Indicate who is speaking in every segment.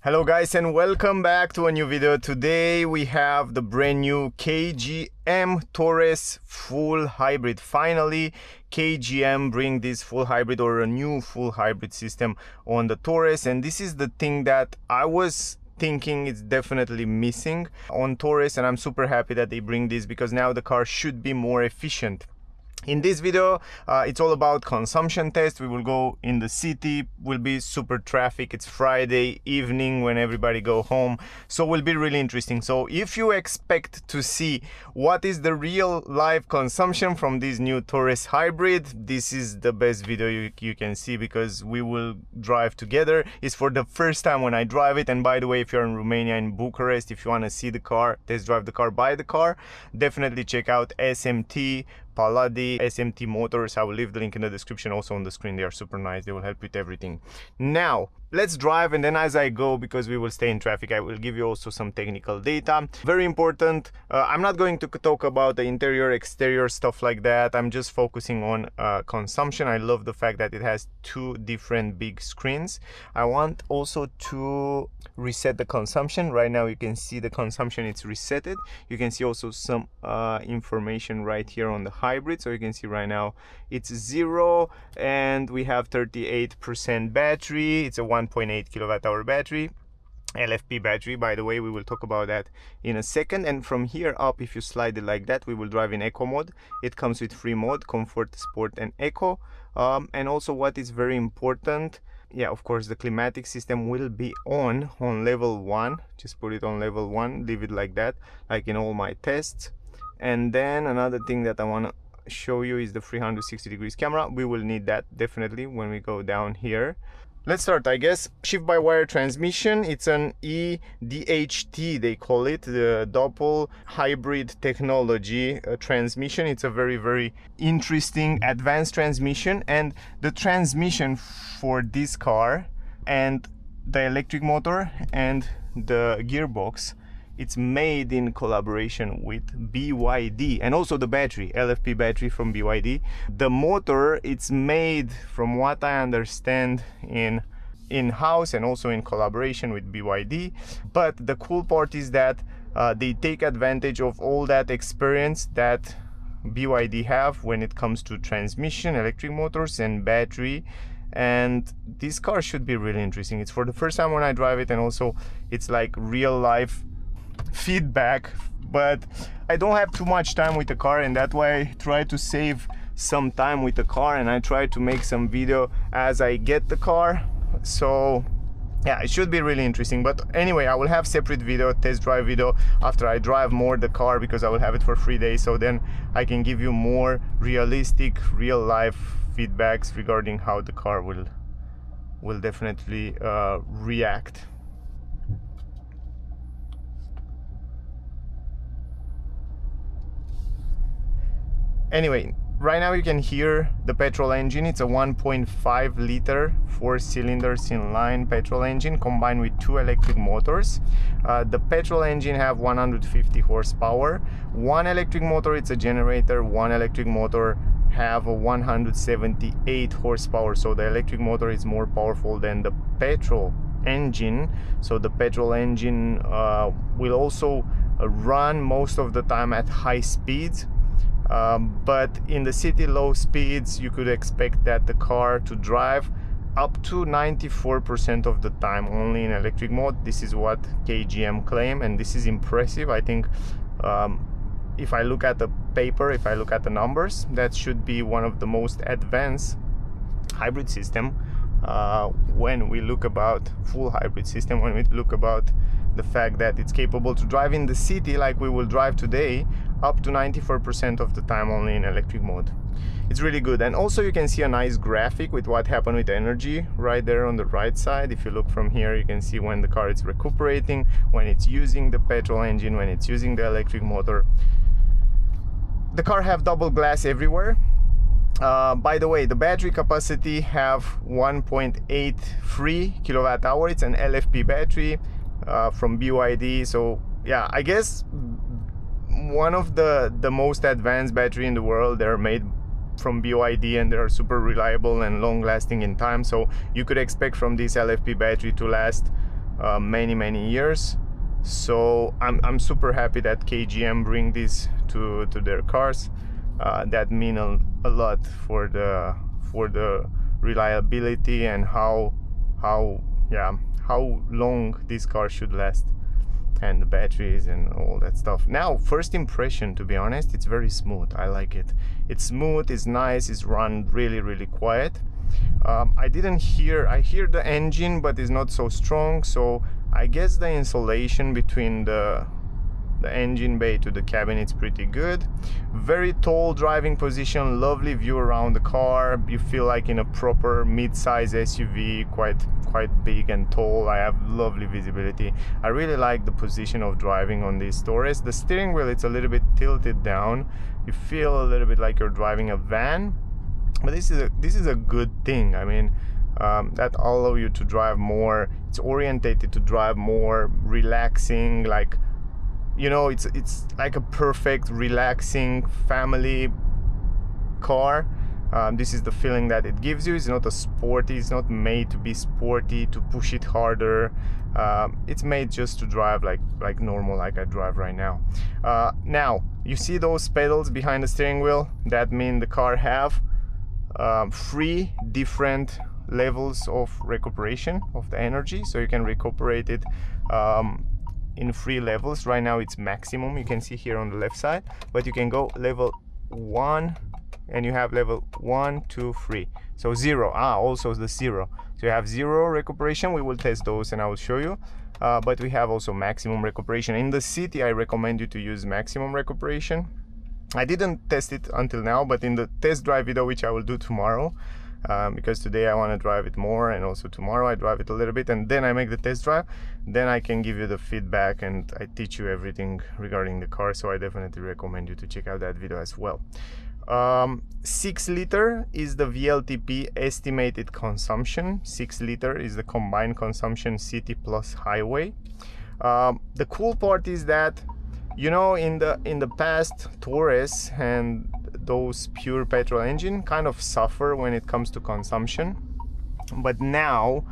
Speaker 1: Hello guys and welcome back to a new video. Today we have the brand new KGM Torres full hybrid. Finally KGM bring this full hybrid or a new full hybrid system on the Torres, and this is the thing that I was thinking it's definitely missing on Torres, and I'm super happy that they bring this because now the car should be more efficient. In this video, it's all about consumption test. We will go in the city, will be super traffic. It's Friday evening when everybody go home, so will be really interesting. So if you expect to see what is the real live consumption from this new Torres hybrid, this is the best video you can see, because we will drive together. It's for the first time when I drive it. And by the way, if you're in Romania, in Bucharest, if you want to see the car, test drive the car, buy the car, definitely check out SMT Palladi, SMT Motors. I will leave the link in the description, also on the screen. They are super nice, they will help with everything. Now let's drive, and then as I go, because we will stay in traffic, I will give you also some technical data. Very important, I'm not going to talk about the interior, exterior, stuff like that. I'm just focusing on consumption. I love the fact that it has two different big screens. I want also to reset the consumption. Right now you can see the consumption, it's resetted. You can see also some information right here on the hybrid. So you can see right now it's 0 and we have 38% battery. It's a 1.8 kilowatt hour battery, LFP battery, by the way. We will talk about that in a second. And from here up, if you slide it like that, we will drive in eco mode. It comes with free mode, comfort, sport and eco. And also what is very important, yeah, of course the climatic system will be on level 1. Just put it on level 1, leave it like that, like in all my tests. And then another thing that I want to show you is the 360 degrees camera. We will need that definitely when we go down here. Let's start, I guess. Shift-by-wire transmission. It's an R-DHT, they call it, the Doppel hybrid technology transmission. It's a very interesting advanced transmission, and the transmission for this car and the electric motor and the gearbox, it's made in collaboration with BYD, and also the battery, LFP battery from BYD. The motor, it's made, from what I understand, in-house and also in collaboration with BYD. But the cool part is that they take advantage of all that experience that BYD have when it comes to transmission, electric motors and battery. And this car should be really interesting. It's for the first time when I drive it, and also it's like real life feedback. But I don't have too much time with the car, and that's why I try to save some time with the car, and I try to make some video as I get the car. So yeah, it should be really interesting. But anyway, I will have separate video, test drive video, after I drive more the car, because I will have it for 3 days. So then I can give you more realistic, real life feedbacks regarding how the car will definitely react. Anyway, right now you can hear the petrol engine. It's a 1.5 liter 4-cylinders inline petrol engine combined with 2 electric motors. The petrol engine have 150 horsepower. One electric motor, it's a generator. One electric motor have a 178 horsepower. So the electric motor is more powerful than the petrol engine. So the petrol engine will also run most of the time at high speeds. But in the city low speeds, you could expect that the car to drive up to 94% of the time only in electric mode. This is what KGM claim, and this is impressive. I think if I look at the paper, if I look at the numbers, that should be one of the most advanced hybrid system when we look about full hybrid system, when we look about the fact that it's capable to drive in the city like we will drive today, up to 94% of the time only in electric mode. It's really good. And also you can see a nice graphic with what happened with energy right there on the right side. If you look from here, you can see when the car is recuperating, when it's using the petrol engine, when it's using the electric motor. The car have double glass everywhere. By the way, the battery capacity have 1.83 kilowatt hour. It's an LFP battery from BYD. So yeah, I guess one of the most advanced battery in the world. They're made from BYD and they are super reliable and long lasting in time. So you could expect from this LFP battery to last many years. So I'm super happy that KGM bring this to their cars. That mean a lot for the reliability and how long this car should last, and the batteries and all that stuff. Now, first impression, to be honest, it's very smooth. I like it. It's smooth, it's nice, it's run really quiet. I hear the engine, but it's not so strong, so I guess the insulation between the engine bay to the cabin, it's pretty good. Very tall driving position, lovely view around the car. You feel like in a proper mid-size SUV, quite big and tall. I have lovely visibility. I really like the position of driving on this Torres. The steering wheel, it's a little bit tilted down. You feel a little bit like you're driving a van, but this is a good thing. I mean, that allow you to drive more. It's orientated to drive more relaxing, like, you know, it's like a perfect relaxing family car. This is the feeling that it gives you. It's not a sporty, it's not made to be sporty, to push it harder. It's made just to drive like normal, like I drive right now. Now you see those pedals behind the steering wheel? That means the car have 3 different levels of recuperation of the energy, so you can recuperate it in 3 levels. Right now it's maximum, you can see here on the left side, but you can go level 1 and you have level 1, 2, 3. So 0, also the 0. So you have 0 recuperation. We will test those and I will show you. But we have also maximum recuperation. In the city, I recommend you to use maximum recuperation. I didn't test it until now, but in the test drive video, which I will do tomorrow, because today I want to drive it more, and also tomorrow I drive it a little bit, and then I make the test drive, then I can give you the feedback and I teach you everything regarding the car. So I definitely recommend you to check out that video as well. 6 liter is the VLTP estimated consumption. 6 liter is the combined consumption city plus highway. The cool part is that, you know, in the past, Torres and those pure petrol engine kind of suffer when it comes to consumption, but now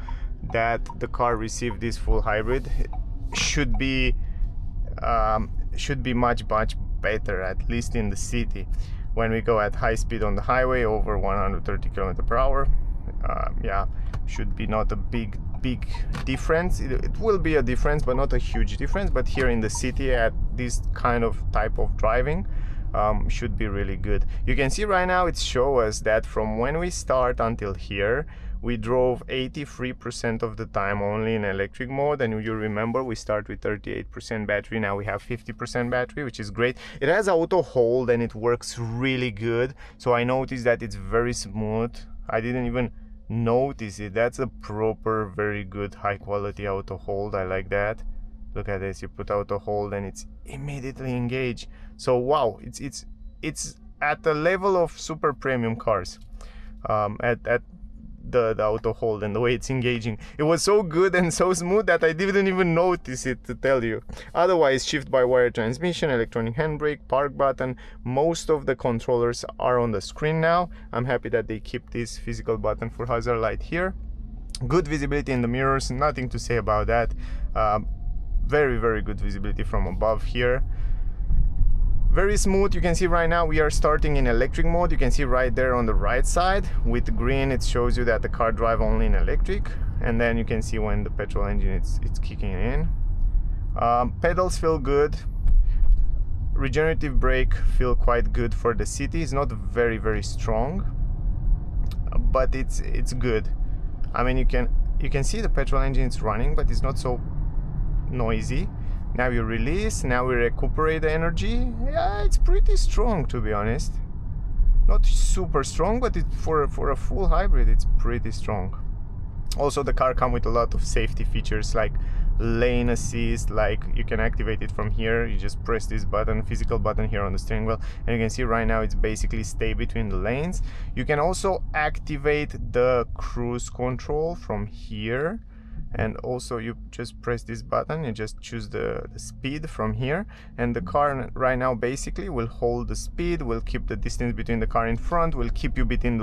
Speaker 1: that the car received this full hybrid, it should be much better, at least in the city. When we go at high speed on the highway over 130 km/h, should be not a big difference. It will be a difference, but not a huge difference. But here in the city, at this kind of type of driving, should be really good. You can see right now it shows us that from when we start until here, we drove 83% of the time only in electric mode, and you remember we start with 38% battery. Now we have 50% battery, which is great. It has auto hold and it works really good. So I noticed that it's very smooth. I didn't even notice it. That's a proper, very good, high quality auto hold. I like that. Look at this, you put auto hold and it's immediately engaged. So wow, it's at the level of super premium cars, at the auto hold and the way it's engaging. It was so good and so smooth that I didn't even notice it, to tell you. Otherwise, shift by wire transmission, electronic handbrake, park button, most of the controllers are on the screen now. I'm happy that they keep this physical button for hazard light here. Good visibility in the mirrors, nothing to say about that. Very good visibility from above here. Very smooth. You can see right now we are starting in electric mode. You can see right there on the right side with green, it shows you that the car drive only in electric, and then you can see when the petrol engine it's kicking in. Pedals feel good. Regenerative brake feel quite good for the city. It's not very strong, but it's good. I mean, you can see the petrol engine is running, but it's not so noisy. Now you release, now we recuperate the energy. Yeah, it's pretty strong, to be honest. Not super strong, but for a full hybrid, it's pretty strong. Also, the car comes with a lot of safety features like lane assist, like you can activate it from here. You just press this button, physical button here on the steering wheel, and you can see right now it's basically stay between the lanes. You can also activate the cruise control from here, and also you just press this button, you just choose the speed from here, and the car right now basically will hold the speed, will keep the distance between the car in front, will keep you between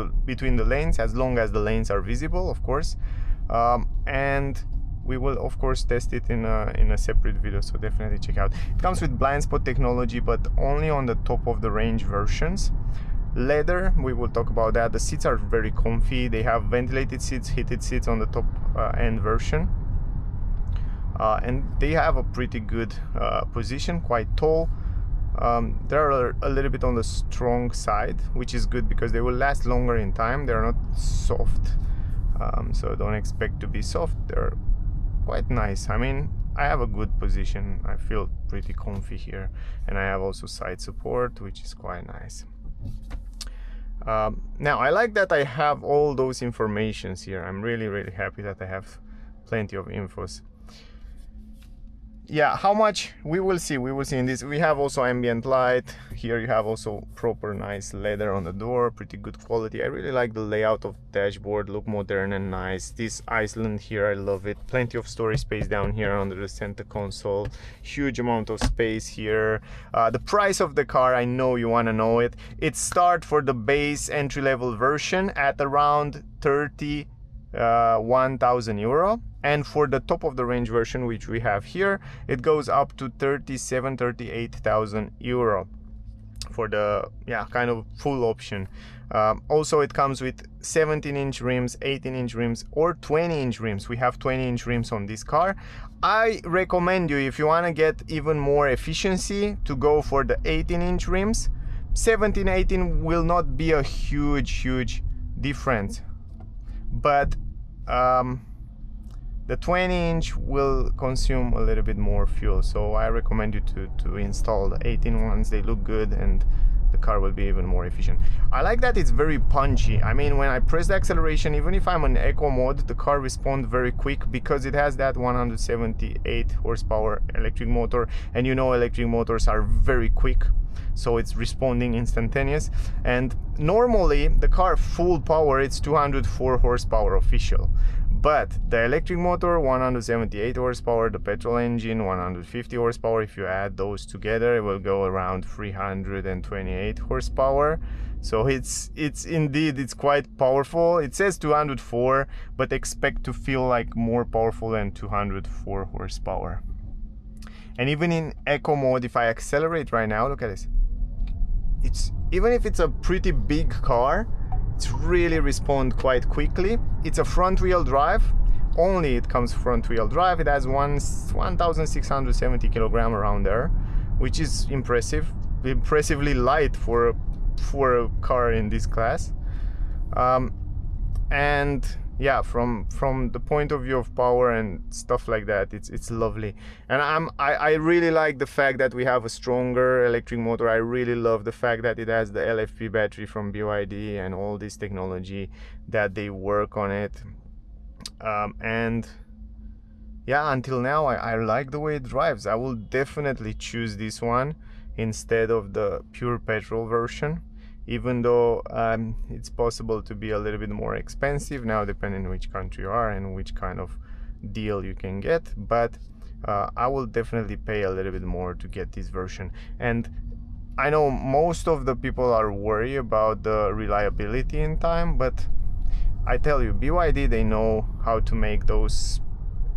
Speaker 1: the lanes, as long as the lanes are visible, of course. And we will of course test it in a separate video, so definitely check out. It comes with blind spot technology, but only on the top of the range versions. Leather, we will talk about that. The seats are very comfy. They have ventilated seats, heated seats on the top end version, and they have a pretty good position, quite tall. They're a little bit on the strong side, which is good because they will last longer in time. They're not soft, so don't expect to be soft. They're quite nice. I mean, I have a good position. I feel pretty comfy here, and I have also side support, which is quite nice. Now I like that I have all those informations here. I'm really happy that I have plenty of infos. Yeah, how much we will see in this. We have also ambient light here. You have also proper nice leather on the door, pretty good quality. I really like the layout of the dashboard, look modern and nice. This island here, I love it. Plenty of storage space down here under the center console, huge amount of space here. The price of the car, I know you want to know it. It starts for the base entry-level version at around 31,000 euro, and for the top of the range version, which we have here, it goes up to 38,000 euro for the kind of full option. Also, it comes with 17-inch rims, 18-inch rims, or 20-inch rims. We have 20-inch rims on this car. I recommend you, if you want to get even more efficiency, to go for the 18-inch rims. 17, 18 will not be a huge difference, but the 20-inch will consume a little bit more fuel, so I recommend you to install the 18 ones. They look good and the car will be even more efficient. I like that it's very punchy. I mean, when I press the acceleration, even if I'm on eco mode, the car responds very quick because it has that 178 horsepower electric motor, and you know electric motors are very quick, so it's responding instantaneous. And normally the car full power, it's 204 horsepower official, but the electric motor 178 horsepower, the petrol engine 150 horsepower. If you add those together, it will go around 328 horsepower. So it's quite powerful. It says 204, but expect to feel like more powerful than 204 horsepower. And even in eco mode, if I accelerate right now, look at this. Even if it's a pretty big car, it's really respond quite quickly. It's a front wheel drive. Only it comes front wheel drive. It has 1,670 kilogram around there, which is impressively light for a car in this class. And yeah, from the point of view of power and stuff like that, it's lovely. And I really like the fact that we have a stronger electric motor. I really love the fact that it has the LFP battery from BYD and all this technology that they work on it. And yeah, until now I like the way it drives. I will definitely choose this one instead of the pure petrol version, even though it's possible to be a little bit more expensive now, depending on which country you are and which kind of deal you can get. But I will definitely pay a little bit more to get this version. And I know most of the people are worried about the reliability in time, but I tell you, BYD, they know how to make those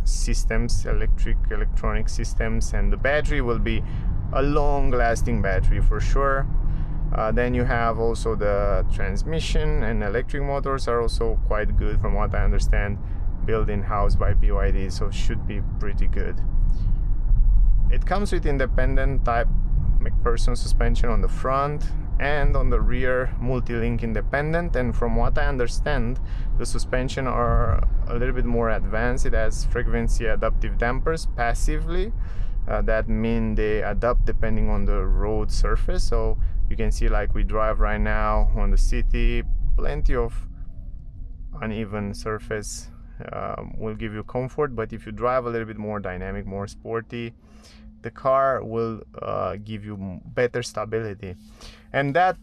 Speaker 1: systems, electronic systems, and the battery will be a long-lasting battery for sure. Then you have also the transmission, and electric motors are also quite good from what I understand, built in-house by BYD, so should be pretty good. It comes with independent type McPherson suspension on the front, and on the rear multi-link independent. And from what I understand, the suspension are a little bit more advanced. It has frequency adaptive dampers passively. That mean they adapt depending on the road surface. So you can see, like we drive right now on the city, plenty of uneven surface will give you comfort, but if you drive a little bit more dynamic, more sporty, the car will give you better stability. And that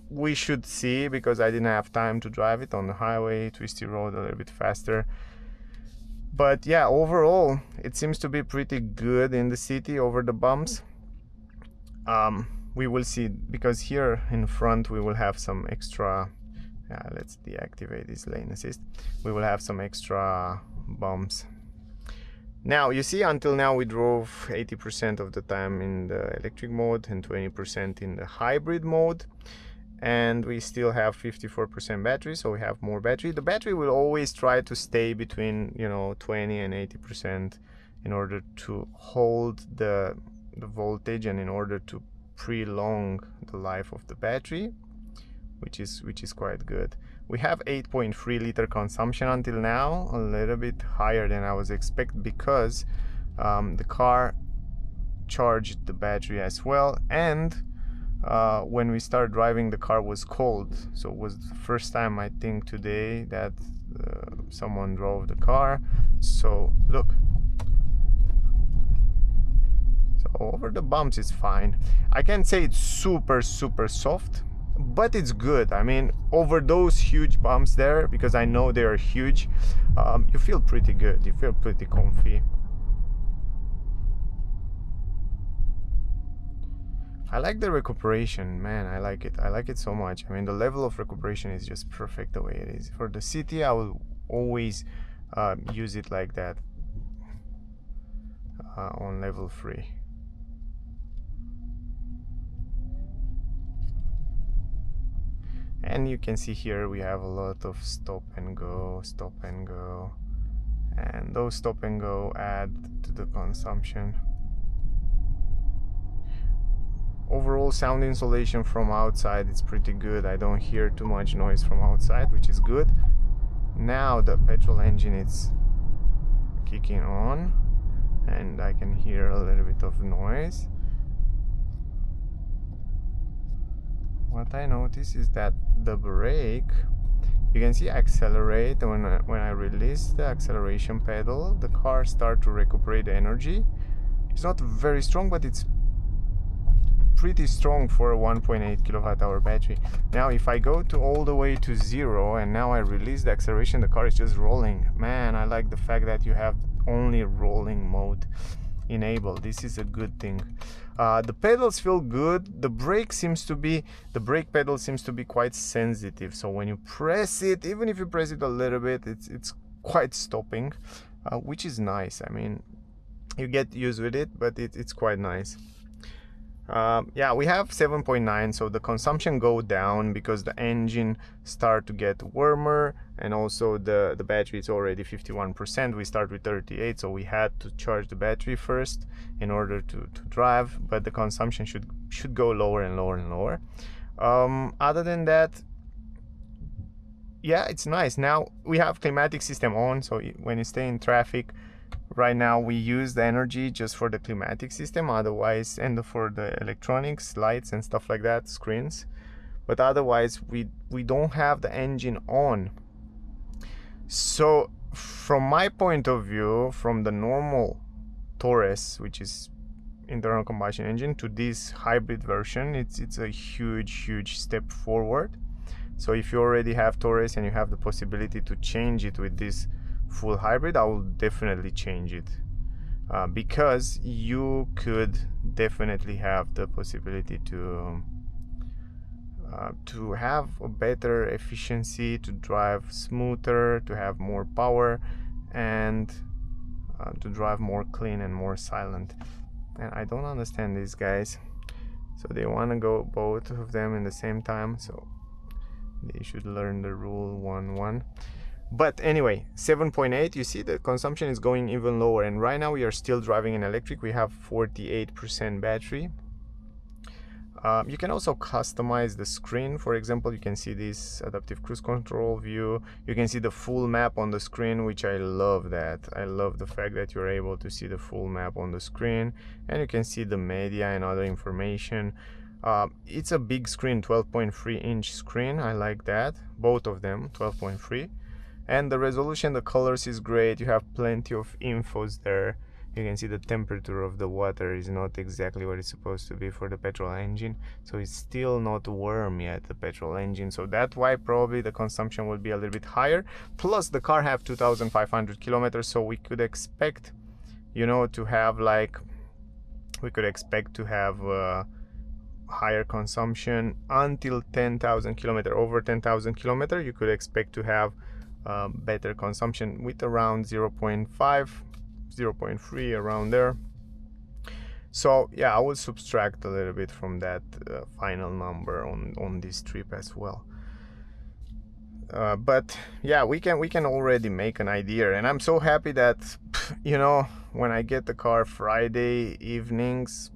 Speaker 1: we should see, because I didn't have time to drive it on the highway, twisty road, a little bit faster. But yeah, overall it seems to be pretty good in the city over the bumps. We will see, because here in front we will have some extra, let's deactivate this lane assist. We will have some extra bumps. Now you see, until now we drove 80% of the time in the electric mode and 20% in the hybrid mode, and we still have 54% battery, so we have more battery. The battery will always try to stay between 20 and 80% in order to hold the voltage and in order to prolong the life of the battery, which is quite good. We have 8.3 liter consumption until now, a little bit higher than I was expecting, because the car charged the battery as well, and when we started driving the car was cold, so it was the first time I think today that someone drove the car. So look, so over the bumps it's fine. I can't say it's super soft, but it's good. I mean, over those huge bumps there, because I know they are huge, you feel pretty good, you feel pretty comfy. I like the recuperation, man. I like it so much. I mean, the level of recuperation is just perfect the way it is. For the city, I will always use it like that on level 3. And you can see here we have a lot of stop and go, and those stop and go add to the consumption. Overall sound insulation from outside is pretty good. I don't hear too much noise from outside, which is good. Now the petrol engine is kicking on and I can hear a little bit of noise. What I notice is that the brake, you can see accelerate. When I release the acceleration pedal, the car starts to recuperate energy. It's not very strong, but it's pretty strong for a 1.8 kilowatt hour battery. Now if I go to all the way to 0 and now I release the acceleration, the car is just rolling. Man, I like the fact that you have only rolling mode enabled. This is a good thing. The pedals feel good. The brake pedal seems to be quite sensitive, so when you press it, even if you press it a little bit, it's quite stopping, which is nice. I mean, you get used with it, but it's quite nice. Yeah, we have 7.9, so the consumption go down because the engine start to get warmer, and also the battery is already 51%. We start with 38, so we had to charge the battery first in order to drive, but the consumption should go lower and lower and lower. Other than that, yeah, it's nice. Now we have climatic system on, so when you stay in traffic, right now we use the energy just for the climatic system, otherwise, and for the electronics, lights and stuff like that, screens, but otherwise we don't have the engine on. So from my point of view, from the normal Torres, which is internal combustion engine, to this hybrid version, it's a huge step forward. So if you already have Torres and you have the possibility to change it with this full hybrid, I will definitely change it, because you could definitely have the possibility to have a better efficiency, to drive smoother, to have more power, and to drive more clean and more silent. And I don't understand these guys, so they want to go both of them in the same time, so they should learn the rule 1-1. But anyway, 7.8, you see the consumption is going even lower, and right now we are still driving in electric. We have 48% battery. You can also customize the screen. For example, you can see this adaptive cruise control view. You can see the full map on the screen, which I love that. I love the fact that you're able to see the full map on the screen, and you can see the media and other information. It's a big screen, 12.3 inch screen. I like that, both of them 12.3. And the resolution, the colors is great. You have plenty of infos there. You can see the temperature of the water is not exactly what it's supposed to be for the petrol engine, so it's still not warm yet, the petrol engine, so that's why probably the consumption will be a little bit higher. Plus the car have 2,500 kilometers, so we could expect, to have higher consumption until 10,000 kilometers. Over 10,000 kilometers, you could expect to have better consumption with around 0.5 0.3 around there. So yeah, I will subtract a little bit from that final number on this trip as well. But yeah, we can already make an idea, and I'm so happy that, you know, when I get the car Friday evenings,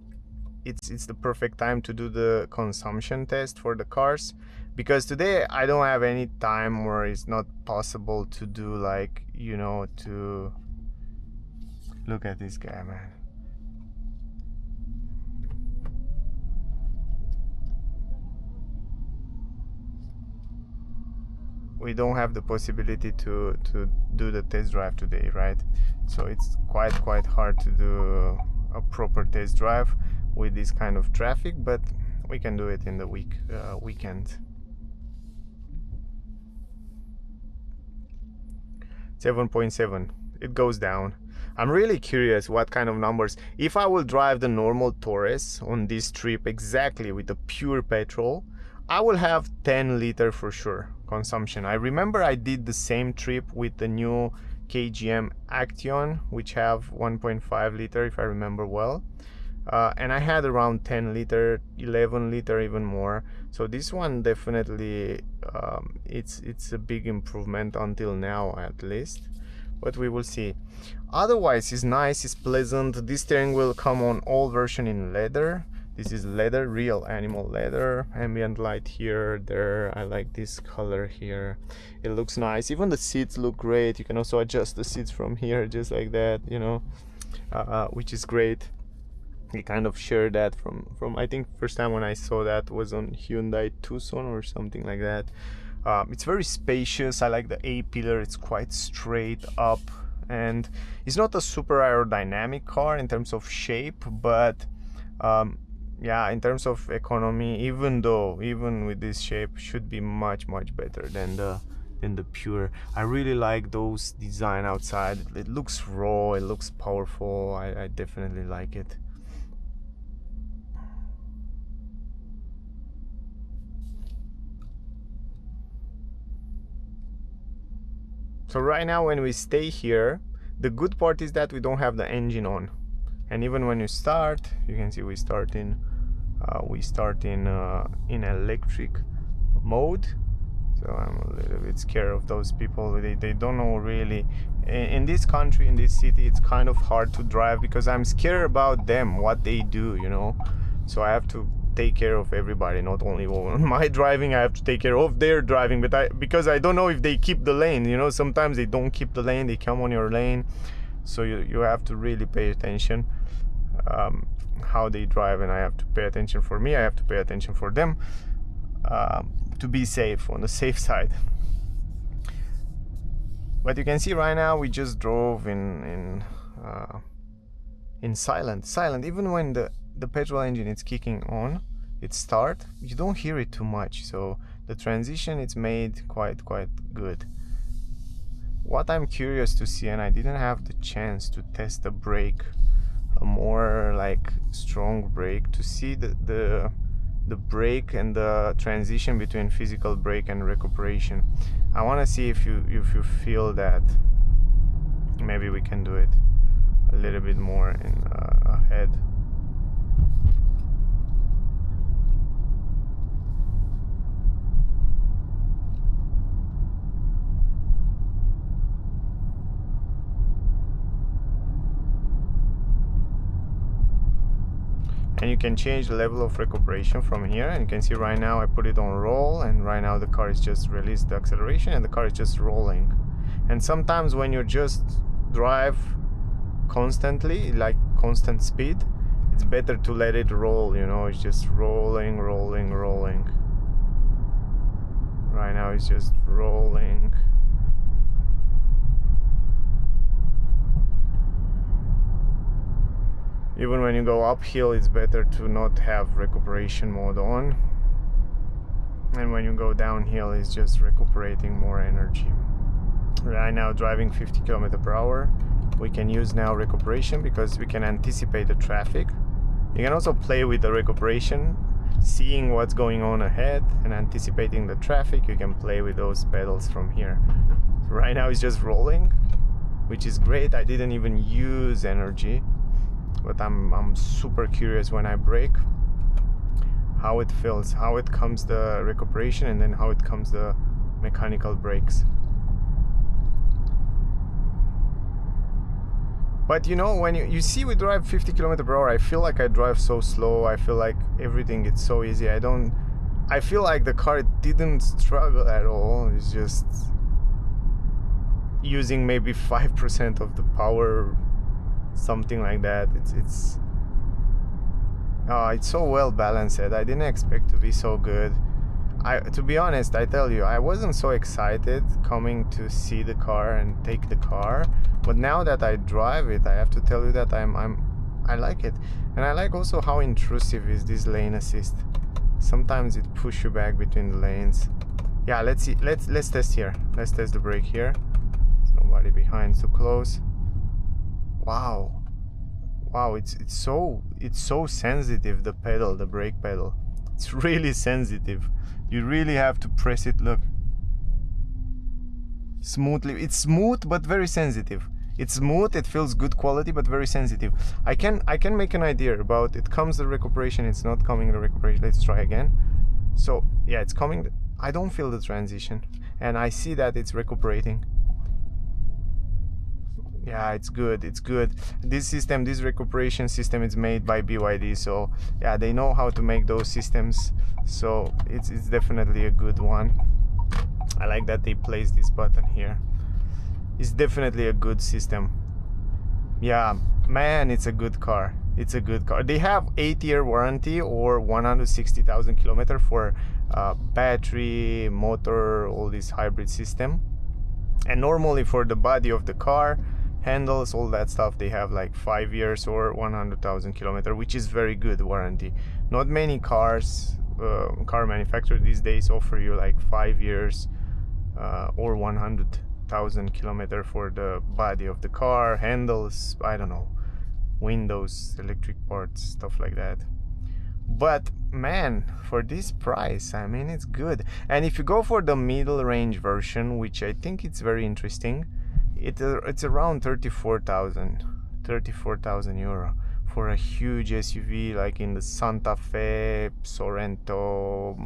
Speaker 1: it's the perfect time to do the consumption test for the cars, because today I don't have any time, or it's not possible to do, like, you know, to look at this guy, man. We don't have the possibility to do the test drive today, right? So it's quite hard to do a proper test drive with this kind of traffic, but we can do it in the weekend. 7.7, it goes down. I'm really curious what kind of numbers. If I will drive the normal Torres on this trip exactly with the pure petrol, I will have 10 liter for sure consumption. I remember I did the same trip with the new KGM Action, which have 1.5 liter if I remember well, and I had around 10 liter, 11 liter, even more. So this one definitely it's a big improvement until now, at least, but we will see. Otherwise, it's nice, it's pleasant. This steering will come on all version in leather. This is leather, real animal leather. Ambient light here, there. I like this color here. It looks nice. Even the seats look great. You can also adjust the seats from here, just like that, you know, which is great. We kind of share that from I think first time when I saw that was on Hyundai Tucson or something like that. It's very spacious. I like the A-pillar. It's quite straight up, and it's not a super aerodynamic car in terms of shape, but yeah, in terms of economy, even with this shape, should be much better than the pure. I really like those design outside. It looks raw, it looks powerful. I definitely like it. So right now when we stay here, the good part is that we don't have the engine on, and even when you start, you can see we start in electric mode. So I'm a little bit scared of those people. They don't know really. In this country, in this city, it's kind of hard to drive because I'm scared about them, what they do, you know. So I have to take care of everybody, not only my driving. I have to take care of their driving, but because I don't know if they keep the lane, you know. Sometimes they don't keep the lane, they come on your lane, so you have to really pay attention how they drive, and I have to pay attention for me, I have to pay attention for them, to be safe, on the safe side. But you can see right now we just drove in silent. Even when the petrol engine is kicking on, it start, you don't hear it too much. So the transition is made quite good. What I'm curious to see, and I didn't have the chance to test the brake, a more like strong brake, to see the brake and the transition between physical brake and recuperation. I want to see if you feel that maybe we can do it a little bit more in ahead. And you can change the level of recuperation from here, and you can see right now I put it on roll, and right now the car is just released the acceleration and the car is just rolling. And sometimes when you just drive constantly, like constant speed, it's better to let it roll, you know. It's just rolling. Right now it's just rolling. Even when you go uphill, it's better to not have recuperation mode on, and when you go downhill, it's just recuperating more energy. Right now driving 50 km/h, we can use now recuperation because we can anticipate the traffic. You can also play with the recuperation, seeing what's going on ahead and anticipating the traffic. You can play with those pedals from here. So right now it's just rolling. which is great. I didn't even use energy, but I'm super curious when I brake how it feels, how it comes the recuperation, and then how it comes the mechanical brakes. But you know, when you see we drive 50 km/h, I feel like I drive so slow. I feel like everything is so easy. I feel like the car didn't struggle at all. It's just using maybe 5% of the power, something like that. It's so well balanced. I didn't expect to be so good. To be honest, I tell you, I wasn't so excited coming to see the car and take the car, but now that I drive it, I have to tell you that I like it. And I like also how intrusive is this lane assist. Sometimes it pushes you back between the lanes. Yeah, let's see. Let's test here. Let's test the brake here. There's nobody behind too close. Wow, it's so sensitive, the pedal, the brake pedal. It's really sensitive. You really have to press it. Look, smoothly. It's smooth but very sensitive. It's smooth, it feels good quality, but very sensitive. I can make an idea about it. Comes the recuperation, it's not coming the recuperation. Let's try again. So yeah, it's coming. I don't feel the transition, and I see that it's recuperating. Yeah, it's good. This system, this recuperation system, is made by BYD, so yeah, they know how to make those systems, so it's definitely a good one. I like that they placed this button here. It's definitely a good system. Yeah, man, it's a good car. They have 8-year warranty or 160,000 kilometers for battery, motor, all this hybrid system, and normally for the body of the car, handles, all that stuff, they have like 5 years or 100,000 kilometers, which is very good warranty. Not many cars, car manufacturers these days offer you like 5 years or 100,000 kilometers for the body of the car, handles, I don't know, windows, electric parts, stuff like that. But man, for this price, I mean, it's good. And if you go for the middle range version, which I think it's very interesting, it's around 34,000 euro for a huge SUV, like in the Santa Fe, Sorento,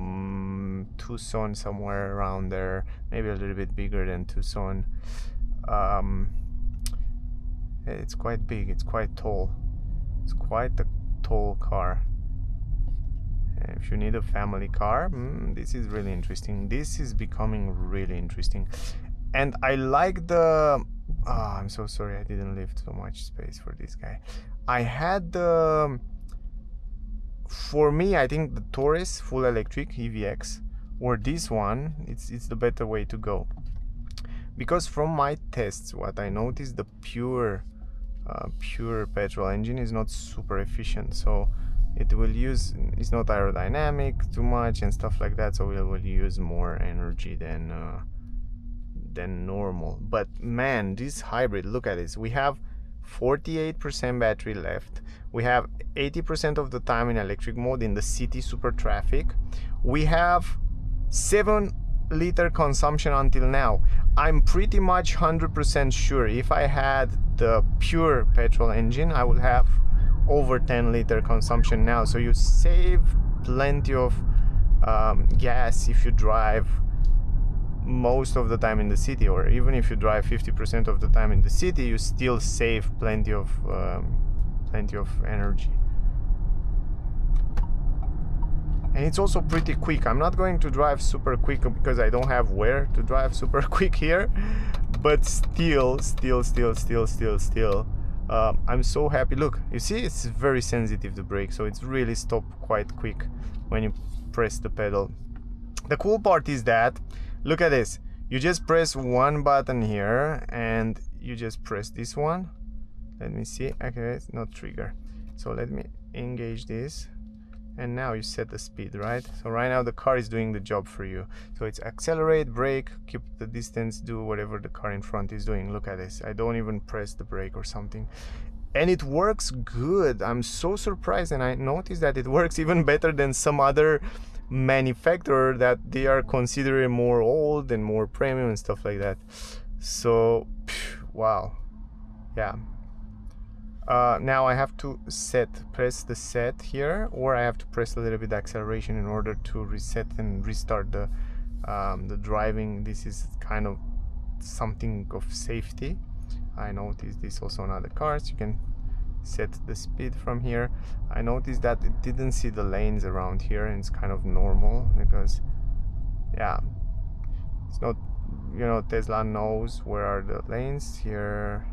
Speaker 1: Tucson, somewhere around there, maybe a little bit bigger than Tucson. It's quite big, it's quite tall, it's quite a tall car. And if you need a family car, this is really interesting. This is becoming really interesting. And I like the I'm so sorry I didn't leave so much space for this guy. I had the, for me, I think the Torres full electric EVX or this one, it's the better way to go, because from my tests, what I noticed, the pure petrol engine is not super efficient, so it will use, it's not aerodynamic too much and stuff like that, so it will use more energy than normal. But man, this hybrid, look at this. We have 48% battery left. We have 80% of the time in electric mode in the city super traffic. We have 7-liter consumption until now. I'm pretty much 100% sure if I had the pure petrol engine, I would have over 10-liter consumption now. So you save plenty of gas if you drive most of the time in the city, or even if you drive 50% of the time in the city, you still save plenty of energy. And it's also pretty quick. I'm not going to drive super quick because I don't have where to drive super quick here, but still I'm so happy. Look, you see, it's very sensitive, the brake, so it's really stop quite quick when you press the pedal. The cool part is that, look at this, you just press one button here and you just press this one. Let me see. Okay, it's not trigger, so let me engage this, and now you set the speed, right? So right now the car is doing the job for you. So it's accelerate, brake, keep the distance, do whatever the car in front is doing. Look at this, I don't even press the brake or something, and it works good. I'm so surprised, and I noticed that it works even better than some other manufacturer that they are considering more old and more premium and stuff like that. So wow, yeah. Now I have to press the set here, or I have to press a little bit acceleration in order to reset and restart the driving. This is kind of something of safety. I noticed this also on other cars. You can set the speed from here. I noticed that it didn't see the lanes around here, and it's kind of normal because, yeah, it's not, you know, Tesla knows where are the lanes here.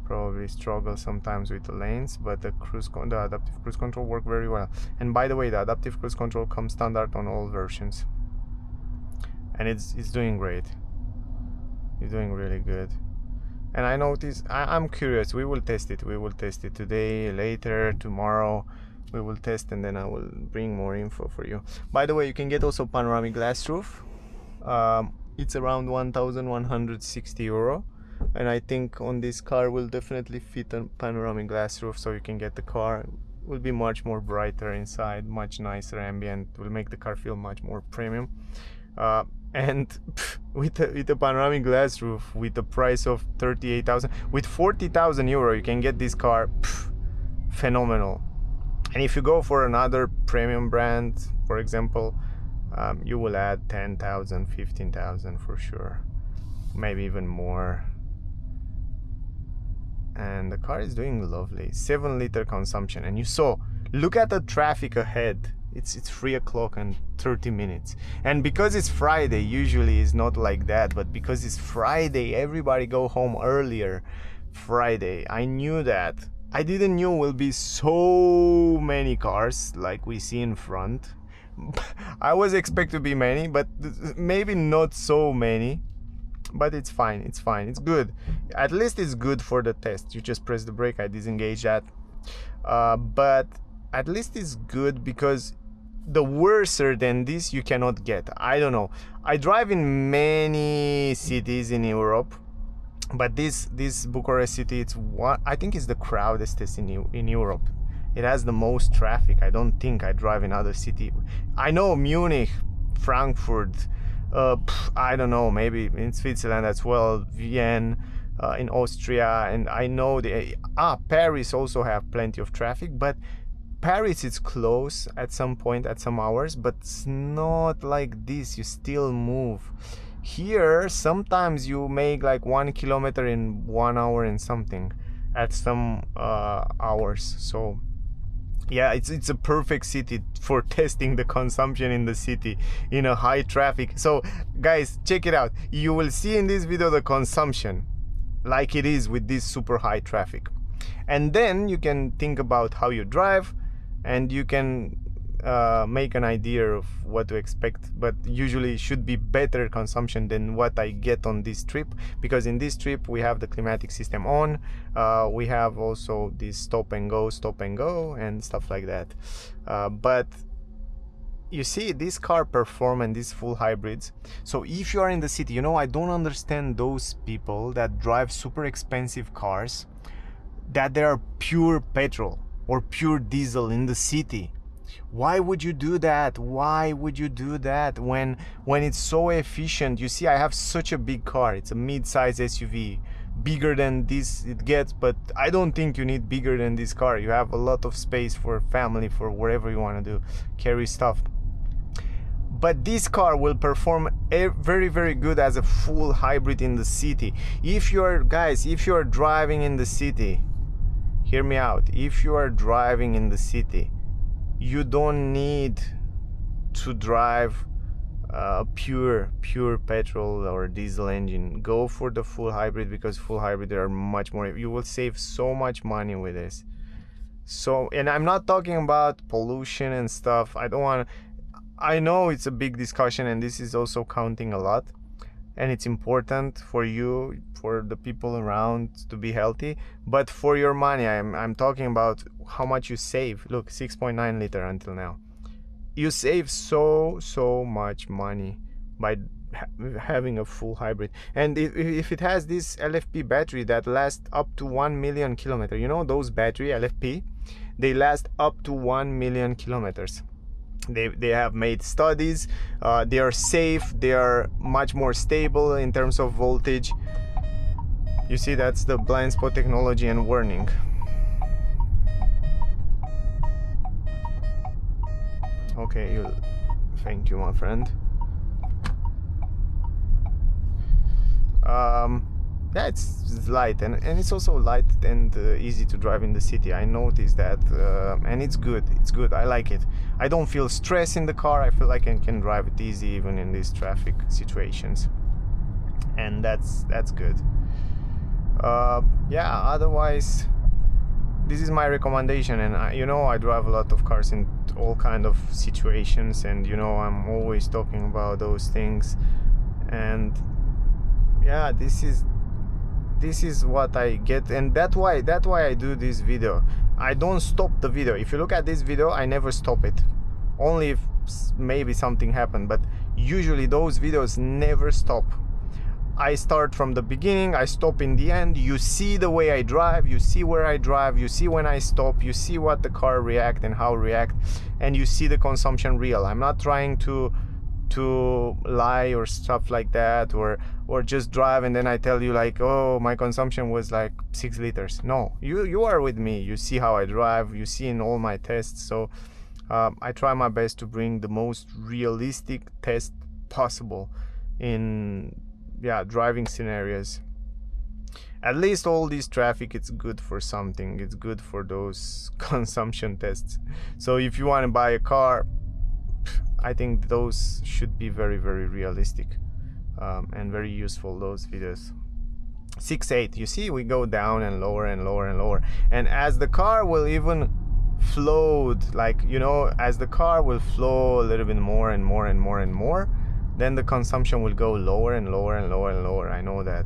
Speaker 1: Probably struggle sometimes with the lanes, but the adaptive cruise control work very well. And by the way, the adaptive cruise control comes standard on all versions, and it's doing great. It's doing really good. And I noticed, I'm curious, we will test it today, later, tomorrow. We will test, and then I will bring more info for you. By the way, you can get also panoramic glass roof. It's around 1,160 euro. And I think on this car will definitely fit a panoramic glass roof, so you can get the car. It will be much more brighter inside, much nicer ambient, will make the car feel much more premium. And with the panoramic glass roof, with the price of 38,000, with 40,000 euro, you can get this car. Phenomenal. And if you go for another premium brand, for example, you will add 10,000, 15,000 for sure, maybe even more. And the car is doing lovely. 7-liter consumption, and you saw, look at the traffic ahead. It's 3 o'clock and 30 minutes. And because it's Friday, usually it's not like that, but because it's Friday, everybody go home earlier. Friday, I knew that. I didn't knew will be so many cars like we see in front. I was expect to be many, but maybe not so many. But it's fine, it's good. At least it's good for the test. You just press the brake, I disengage that. But at least it's good, because the worser than this you cannot get. I don't know. I drive in many cities in Europe, but this Bucharest city, I think it's the crowdedest in Europe. It has the most traffic. I don't think I drive in other city. I know Munich, Frankfurt, I don't know, maybe in Switzerland as well, Vienna, in Austria, and I know Paris also have plenty of traffic, but Paris is close at some point, at some hours, but it's not like this. You still move. Here, sometimes you make like 1 kilometer in 1 hour and something at some hours. So yeah, it's a perfect city for testing the consumption in the city in a high traffic. So guys, check it out. You will see in this video the consumption like it is with this super high traffic, and then you can think about how you drive, and you can make an idea of what to expect. But usually it should be better consumption than what I get on this trip, because in this trip we have the climatic system on, we have also this stop and go and stuff like that. But you see, this car perform, and these full hybrids. So if you are in the city, you know, I don't understand those people that drive super expensive cars that they are pure petrol or pure diesel in the city. Why would you do that? Why would you do that when it's so efficient? You see, I have such a big car. It's a mid-size SUV, bigger than this it gets, but I don't think you need bigger than this car. You have a lot of space for family, for whatever you want to do, carry stuff. But this car will perform very, very good as a full hybrid in the city. If you are, guys, if you are driving in the city, hear me out. If you are driving in the city, you don't need to drive pure petrol or diesel engine. Go for the full hybrid, because full hybrid are much more, you will save so much money with this. So, and I'm not talking about pollution and stuff. I know it's a big discussion, and this is also counting a lot, and it's important for you, for the people around, to be healthy. But for your money, I'm talking about how much you save. Look, 6.9 liter until now. You save so much money by having a full hybrid. And if it has this LFP battery that lasts up to 1 million kilometers, you know, those battery LFP, they last up to 1 million kilometers. They have made studies. They are safe. They are much more stable in terms of voltage. You see, that's the blind spot technology and warning. Okay, thank you, my friend. Yeah, it's light, and it's also light and easy to drive in the city. I noticed that, and it's good. It's good. I like it. I don't feel stress in the car. I feel like I can drive it easy even in these traffic situations, and that's good. Yeah, otherwise, this is my recommendation. And I drive a lot of cars in all kind of situations, and I'm always talking about those things. And yeah, this is what I get, and that's why I do this video. I don't stop the video. If you look at this video, I never stop it, only if maybe something happened, but usually those videos never stop. I start from the beginning, I stop in the end. You see the way I drive, you see where I drive, you see when I stop, you see what the car react and how react, and you see the consumption real. I'm not trying to lie or stuff like that, or just drive and then I tell you like, oh, my consumption was like 6 liters. No, you are with me, you see how I drive, you see in all my tests. So I try my best to bring the most realistic test possible in driving scenarios. At least all this traffic, it's good for something. It's good for those consumption tests. So if you want to buy a car, I think those should be very, very realistic, and very useful, those videos. 6.8, you see, we go down and lower and lower and lower, and as the car will even float, like, as the car will flow a little bit more and more and more and more, then the consumption will go lower and lower and lower and lower. I know that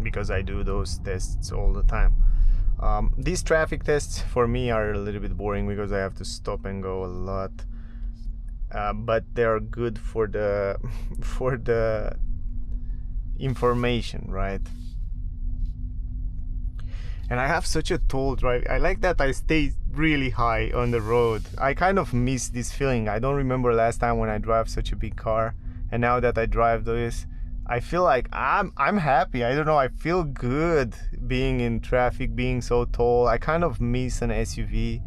Speaker 1: because I do those tests all the time. These traffic tests for me are a little bit boring because I have to stop and go a lot. But they're good for the for the information, right? And I have such a tall drive. I like that I stay really high on the road. I kind of miss this feeling. I don't remember last time when I drive such a big car, and now that I drive this, I feel like I'm happy. I don't know, I feel good being in traffic, being so tall. I kind of miss an SUV,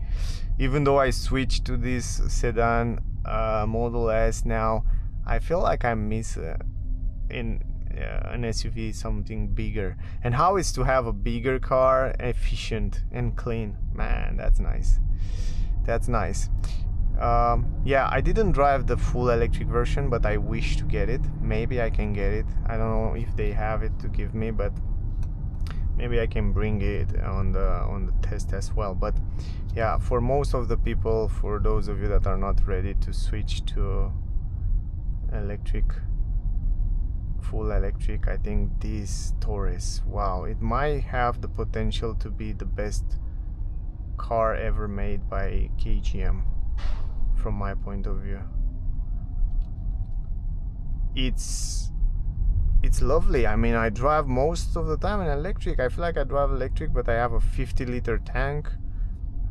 Speaker 1: even though I switched to this sedan Model S now. I feel like I miss in an SUV something bigger. And how is to have a bigger car, efficient and clean? Man, that's nice. That's nice. Yeah, I didn't drive the full electric version, but I wish to get it. Maybe I can get it. I don't know if they have it to give me, but maybe I can bring it on the test as well. But yeah, for most of the people, for those of you that are not ready to switch to electric, full electric, I think this Torres, wow, it might have the potential to be the best car ever made by KGM, from my point of view. It's lovely. I mean, I drive most of the time in electric. I feel like I drive electric, but I have a 50-liter tank.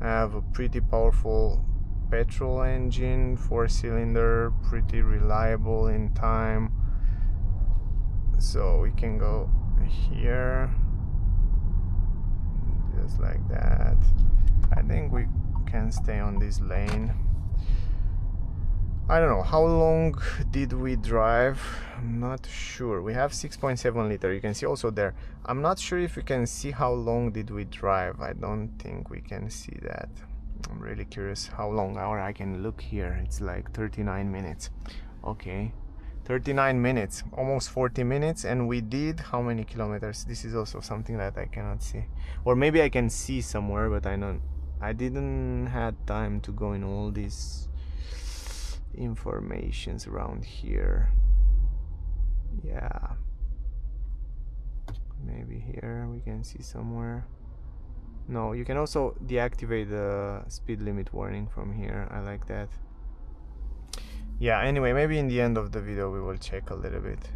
Speaker 1: I have a pretty powerful petrol engine, 4-cylinder, pretty reliable in time. So we can go here, just like that. I think we can stay on this lane. I don't know, how long did we drive? I'm not sure. We have 6.7 liter. You can see also there. I'm not sure if you can see how long did we drive. I don't think we can see that. I'm really curious how long. Or I can look here. It's like 39 minutes. Okay, 39 minutes, almost 40 minutes. And we did how many kilometers? This is also something that I cannot see. Or maybe I can see somewhere, but I didn't had time to go in all these informations around here. Yeah, maybe here we can see somewhere. No, you can also deactivate the speed limit warning from here. I like that. Yeah, anyway, maybe in the end of the video we will check a little bit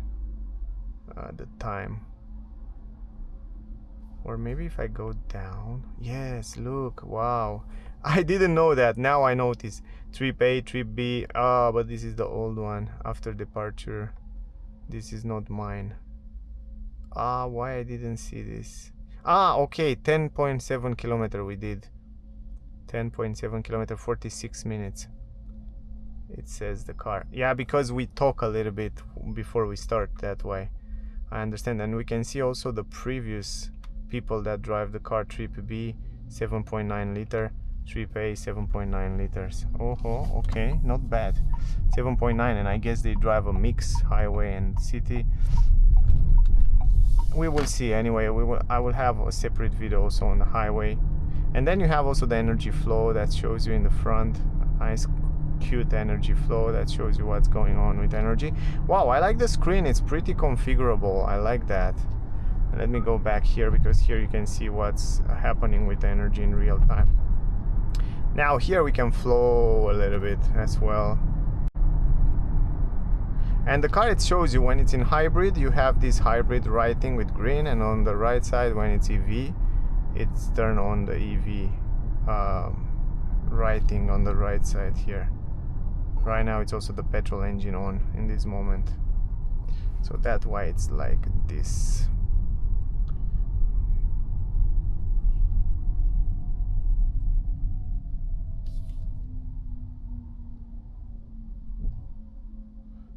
Speaker 1: the time. Or maybe if I go down. Yes, look, wow, I didn't know that. Now I notice. Trip A, Trip B. Ah, but this is the old one after departure. This is not mine. Why I didn't see this? Okay, 10.7 kilometer we did. 10.7 kilometer, 46 minutes. It says the car. Yeah, because we talk a little bit before we start, that way. I understand. And we can see also the previous people that drive the car. Trip B, 7.9 liter. Trip A, 7.9 liters. Oh, okay, not bad. 7.9, and I guess they drive a mix, highway and city. We will see. Anyway, I will have a separate video also on the highway. And then you have also the energy flow that shows you in the front. Nice cute energy flow that shows you what's going on with energy. Wow, I like the screen. It's pretty configurable. I like that. Let me go back here, because here you can see what's happening with energy in real time. Now here we can flow a little bit as well. And the car, it shows you when it's in hybrid, you have this hybrid writing with green, and on the right side when it's EV, it's turned on the EV writing on the right side here. Right now it's also the petrol engine on in this moment. So that's why it's like this.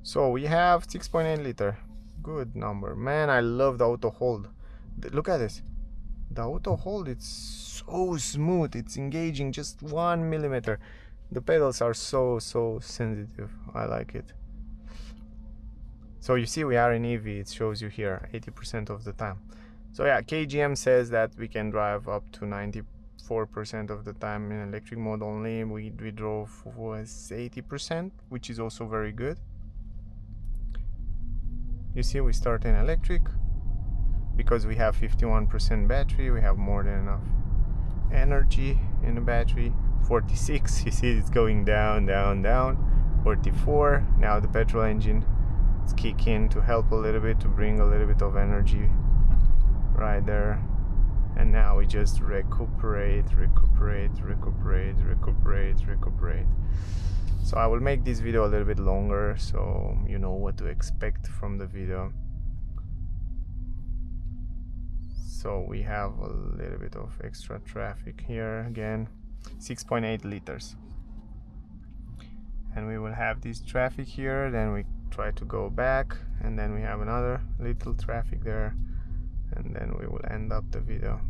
Speaker 1: So we have 6.8 liter. Good number. Man, I love the auto hold. Look at this. The auto hold, it's so smooth. It's engaging just 1 millimeter. The pedals are so sensitive. I like it. So you see we are in EV. It shows you here 80% of the time. So yeah, KGM says that we can drive up to 94% of the time in electric mode only. We drove was 80%, which is also very good. You see we start in electric. Because we have 51% battery, we have more than enough energy in the battery. 46, you see it's going down. 44, now the petrol engine is kicking to help a little bit, to bring a little bit of energy right there. And now we just recuperate. So I will make this video a little bit longer, so you know what to expect from the video. So we have a little bit of extra traffic here again. 6.8 liters. And we will have this traffic here, then we try to go back, and then we have another little traffic there, and then we will end up the video.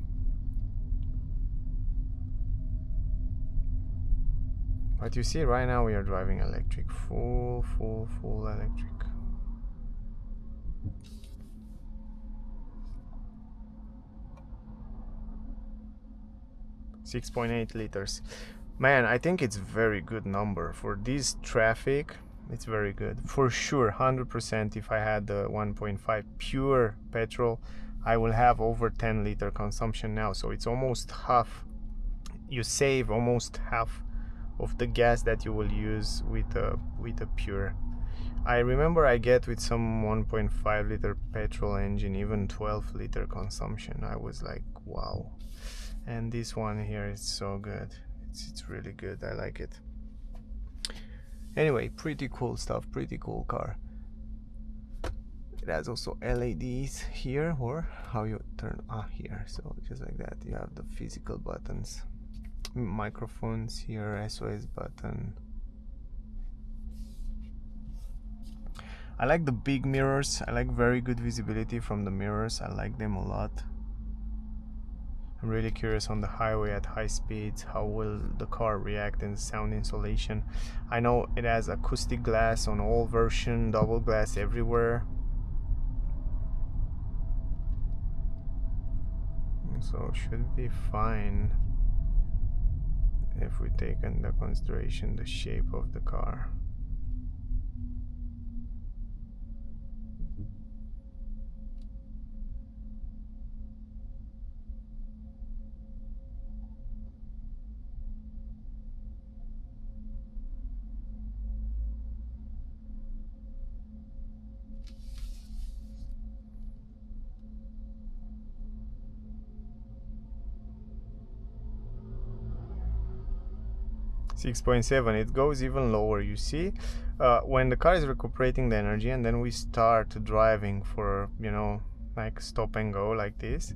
Speaker 1: But you see right now we are driving electric, full electric. 6.8 liters. Man, I think it's very good number for this traffic. It's very good for sure. 100%. If I had the 1.5 pure petrol, I will have over 10 liter consumption now, so it's almost half. You save almost half of the gas that you will use with a pure. I remember I get with some 1.5 liter petrol engine even 12 liter consumption. I was like, wow. And this one here is so good. It's really good. I like it. Anyway, pretty cool stuff. Pretty cool car. It has also LEDs here, or how you turn here. So just like that, you have the physical buttons, microphones here, SOS button. I like the big mirrors. I like very good visibility from the mirrors. I like them a lot. I'm really curious on the highway at high speeds, how will the car react in sound insulation. I know it has acoustic glass on all version, double glass everywhere. So should be fine if we take into consideration the shape of the car. .7, it goes even lower. You see, when the car is recuperating the energy and then we start driving for, you know, like stop and go like this,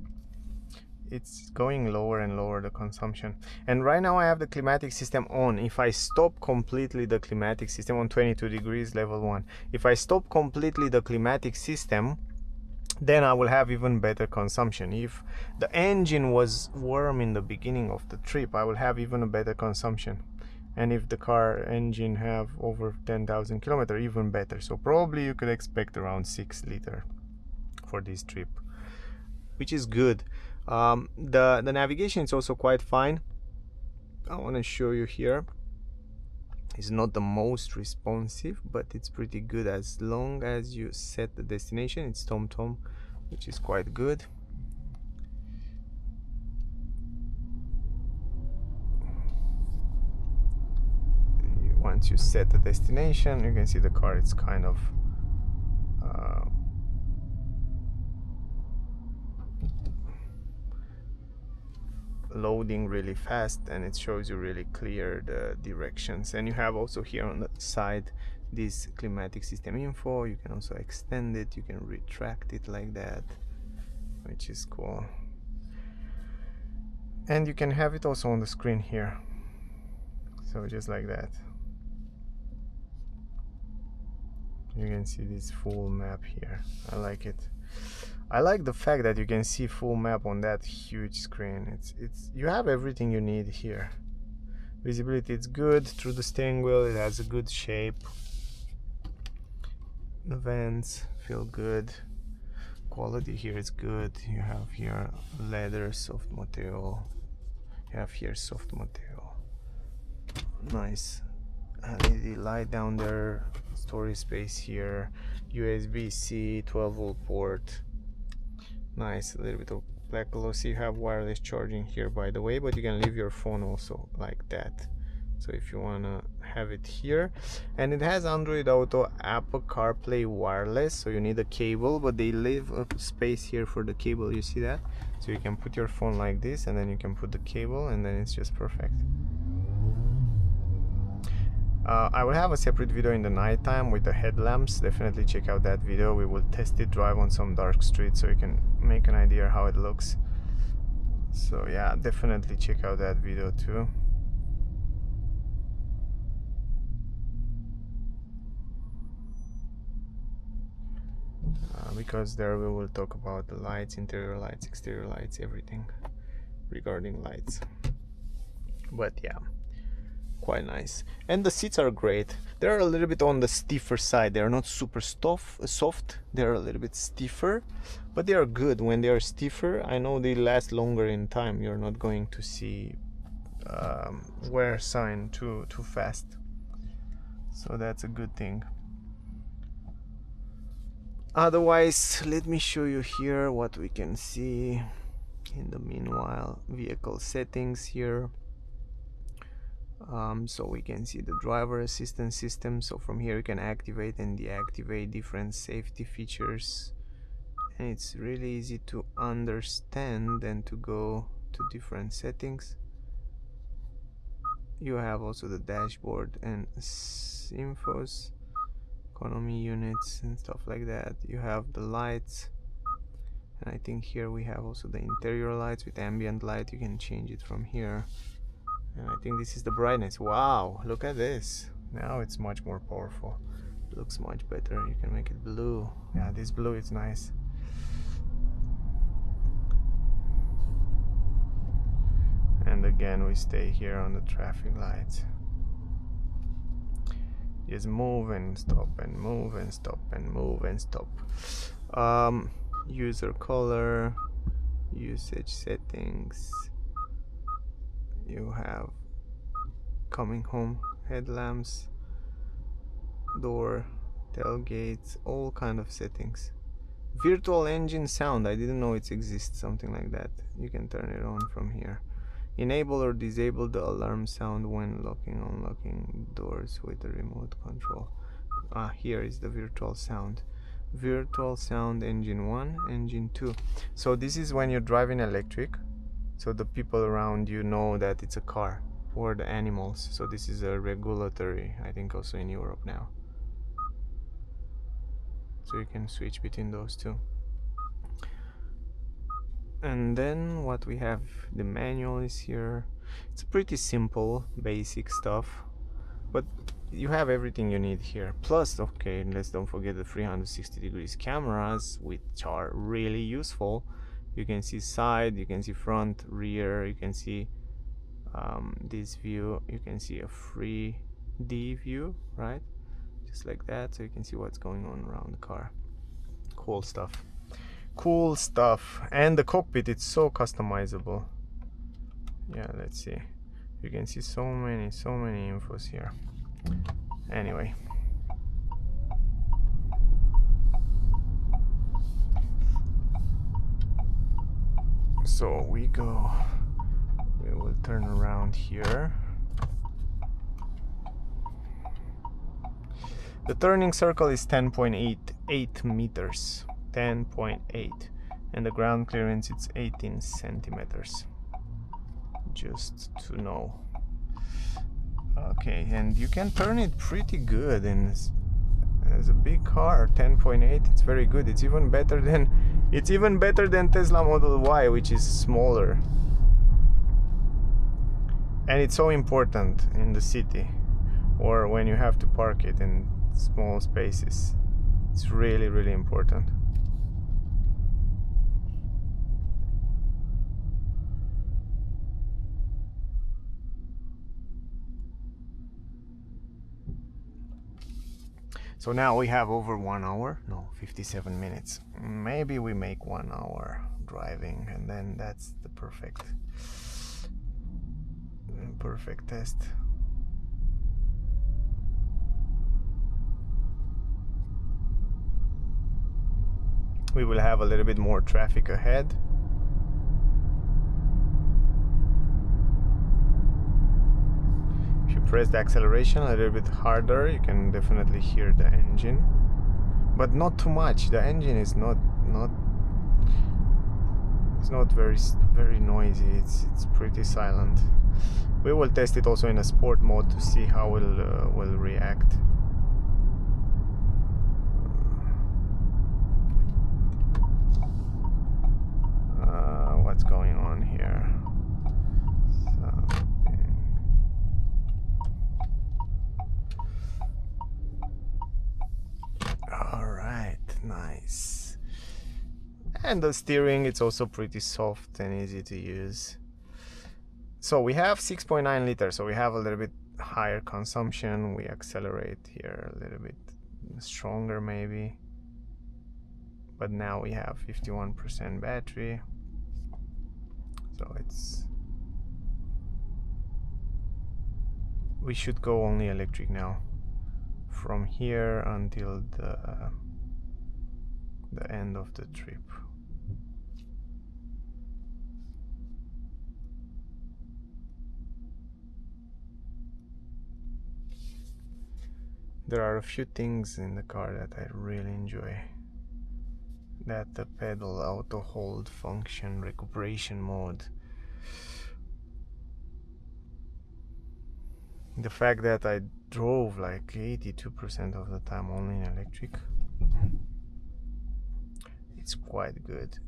Speaker 1: it's going lower and lower the consumption. And right now I have the climatic system on. If I stop completely the climatic system on 22 degrees level 1, if I stop completely the climatic system, then I will have even better consumption. If the engine was warm in the beginning of the trip, I will have even a better consumption. And if the car engine have over 10,000 kilometers, even better. So probably you could expect around 6 liter for this trip, which is good. The navigation is also quite fine. I want to show you here. It's not the most responsive, but it's pretty good as long as you set the destination. It's TomTom, which is quite good. Once you set the destination, you can see the car, it's kind of loading really fast, and it shows you really clear the directions. And you have also here on the side this climatic system info. You can also extend it, you can retract it like that, which is cool. And you can have it also on the screen here, so just like that. You can see this full map here. I like it. I like the fact that you can see full map on that huge screen. It's you have everything you need here. Visibility, it's good through the steering wheel. It has a good shape. The vents feel good. Quality here is good. You have here leather, soft material. You have here soft material. Nice LED light down there. Storage space here. USB-C 12-volt port. Nice, a little bit of black glossy. You have wireless charging here, by the way, but you can leave your phone also like that. So if you wanna have it here, and it has Android Auto, Apple CarPlay wireless, so you need a cable, but they leave a space here for the cable. You see that? So you can put your phone like this, and then you can put the cable, and then it's just perfect. I will have a separate video in the nighttime with the headlamps. Definitely check out that video. We will test it, drive on some dark streets, so you can make an idea how it looks. So yeah, definitely check out that video too. Because there we will talk about the lights, interior lights, exterior lights, everything regarding lights. But yeah, quite nice. And the seats are great. They're a little bit on the stiffer side. They're not super soft. They're a little bit stiffer, but they are good. When they are stiffer, I know they last longer in time. You're not going to see wear sign too fast, so that's a good thing. Otherwise, let me show you here what we can see in the meanwhile. Vehicle settings here. So we can see the driver assistance system. So from here you can activate and deactivate different safety features, and it's really easy to understand and to go to different settings. You have also the dashboard and infos, economy units and stuff like that. You have the lights, and I think here we have also the interior lights with ambient light. You can change it from here, and I think this is the brightness. Wow, look at this. Now it's much more powerful. It looks much better. You can make it blue. Yeah, this blue is nice. And again we stay here on the traffic lights. Just move and stop and move and stop and move and stop. User color, usage settings. You have coming home headlamps, door, tailgates, all kind of settings. Virtual engine sound, I didn't know it exists, something like that. You can turn it on from here. Enable or disable the alarm sound when locking, unlocking doors with the remote control. Here is the virtual sound. Virtual sound engine 1, engine 2. So this is when you're driving electric, so the people around you know that it's a car, or the animals. So this is a regulatory, I think also in Europe now. So you can switch between those two. And then what we have, the manual is here. It's pretty simple, basic stuff, but you have everything you need here. Plus, okay, let's don't forget the 360 degrees cameras, which are really useful. You can see side, you can see front, rear, you can see this view, you can see a 3D view, right? Just like that, so you can see what's going on around the car. Cool stuff. Cool stuff. And the cockpit, it's so customizable. Yeah, let's see. You can see so many infos here. Anyway, so we will turn around here. The turning circle is 10.88 meters, 10.8, and the ground clearance is 18 centimeters. Just to know. Okay, and you can turn it pretty good, and as a big car, 10.8, it's very good. It's even better than Tesla Model Y, which is smaller. And it's so important in the city, or when you have to park it in small spaces. It's really important. So now we have over 1 hour, no, 57 minutes. Maybe we make 1 hour driving, and then that's the perfect test. We will have a little bit more traffic ahead. If you press the acceleration a little bit harder, you can definitely hear the engine, but not too much. The engine is not very noisy. It's pretty silent. We will test it also in a sport mode to see how it will react. What's going on here? Alright, nice. And the steering, it's also pretty soft and easy to use. So we have 6.9 liters, so we have a little bit higher consumption. We accelerate here a little bit stronger maybe. But now we have 51% battery. So we should go only electric now from here until the end of the trip. There are a few things in the car that I really enjoy. That the pedal auto hold function, recuperation mode. The fact that I drove like 82% of the time only in electric, it's quite good.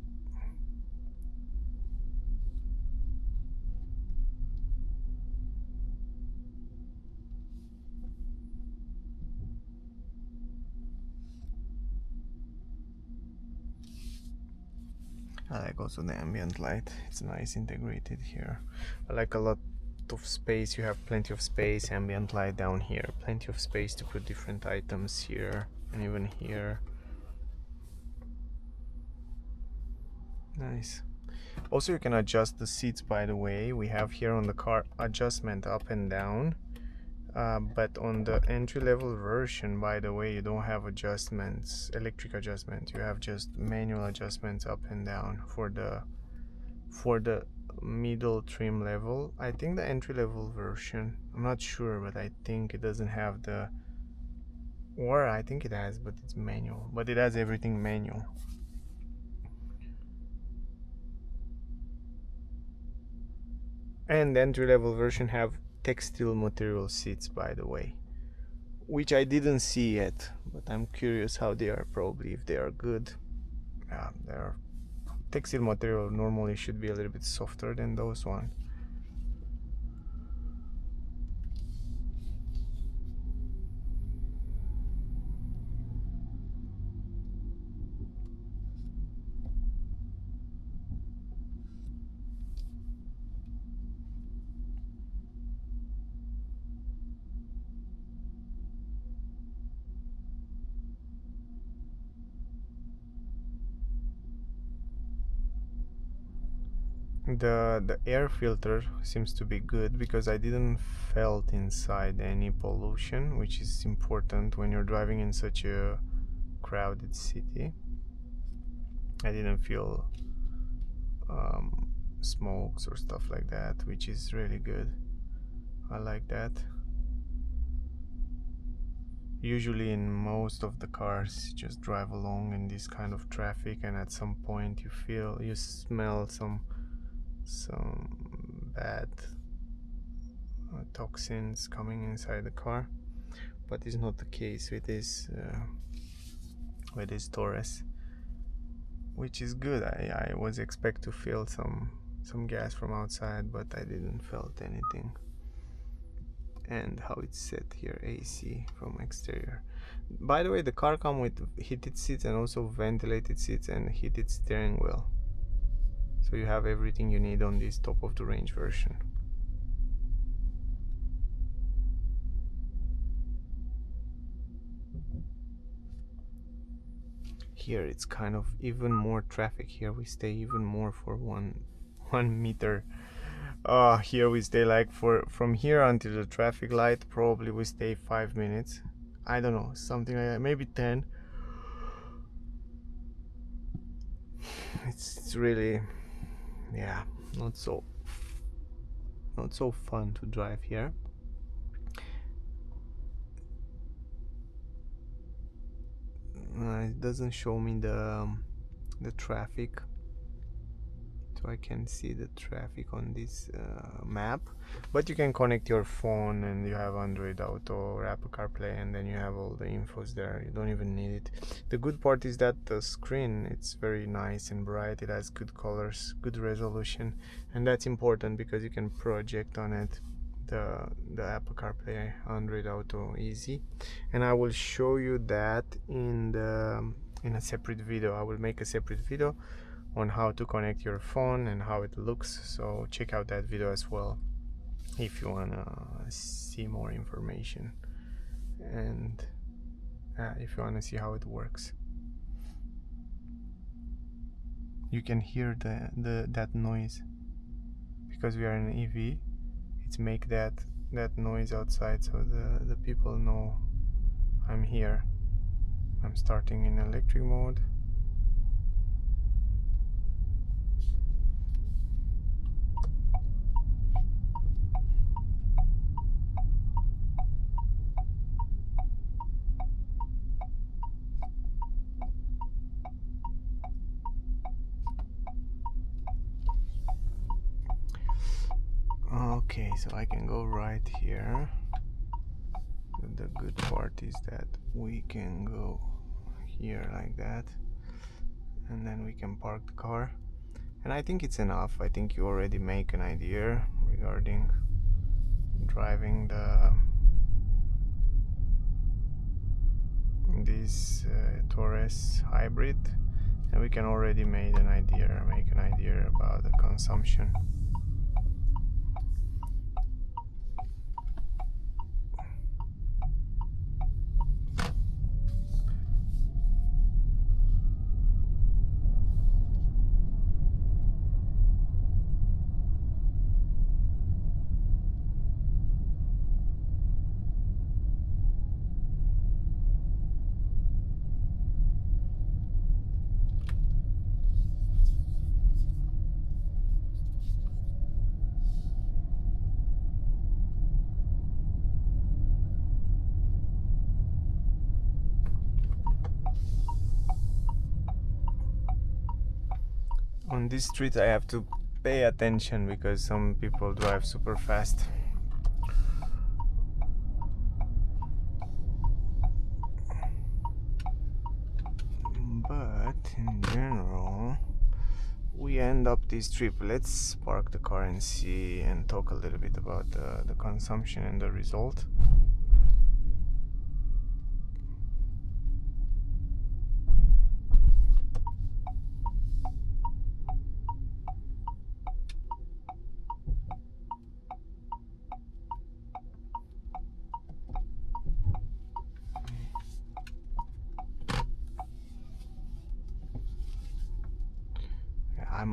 Speaker 1: I like also the ambient light, it's nice integrated here. I like a lot of space, you have plenty of space, ambient light down here, plenty of space to put different items here and even here. Nice. Also you can adjust the seats, by the way. We have here on the car adjustment up and down, but on the entry-level version, by the way, you don't have adjustments, electric adjustments. You have just manual adjustments up and down for the middle trim level. I think the entry-level version, I'm not sure, but I think it doesn't have the, or I think it has, but it's manual, but it has everything manual. And the entry-level version have textile material seats, by the way, which I didn't see yet, but I'm curious how they are, probably if they are good. Yeah, they're textile material normally should be a little bit softer than those one. The air filter seems to be good because I didn't felt inside any pollution, which is important when you're driving in such a crowded city. I didn't feel smokes or stuff like that, which is really good. I like that. Usually in most of the cars you just drive along in this kind of traffic, and at some point you smell some bad toxins coming inside the car, but it's not the case with this Torres, which is good. I was expect to feel some gas from outside, but I didn't felt anything. And how it's set here, AC from exterior. By the way, the car comes with heated seats and also ventilated seats and heated steering wheel, so you have everything you need on this top of the range version. Here it's kind of even more traffic. Here we stay even more for one meter. Here we stay like from here until the traffic light, probably we stay 5 minutes. I don't know, something like that, maybe 10. It's really, yeah, not so fun to drive here. It doesn't show me the traffic, so I can see the traffic on this map, but you can connect your phone and you have Android Auto or Apple CarPlay, and then you have all the infos there. You don't even need it. The good part is that the screen, it's very nice and bright. It has good colors, good resolution, and that's important because you can project on it the Apple CarPlay, Android Auto easy. And I will show you that in a separate video. I will make a separate video on how to connect your phone and how it looks, so check out that video as well if you wanna see more information and if you wanna see how it works. You can hear that noise because we are in an EV. It's make that noise outside, so the people know I'm here. I'm starting in electric mode. Okay, so I can go right here. The good part is that we can go here like that, and then we can park the car, and I think it's enough. I think you already make an idea regarding driving this Torres hybrid, and we can already make an idea about the consumption. On this street I have to pay attention because some people drive super fast. But in general, end up this trip. Let's park the car and see and talk a little bit about the consumption and the result.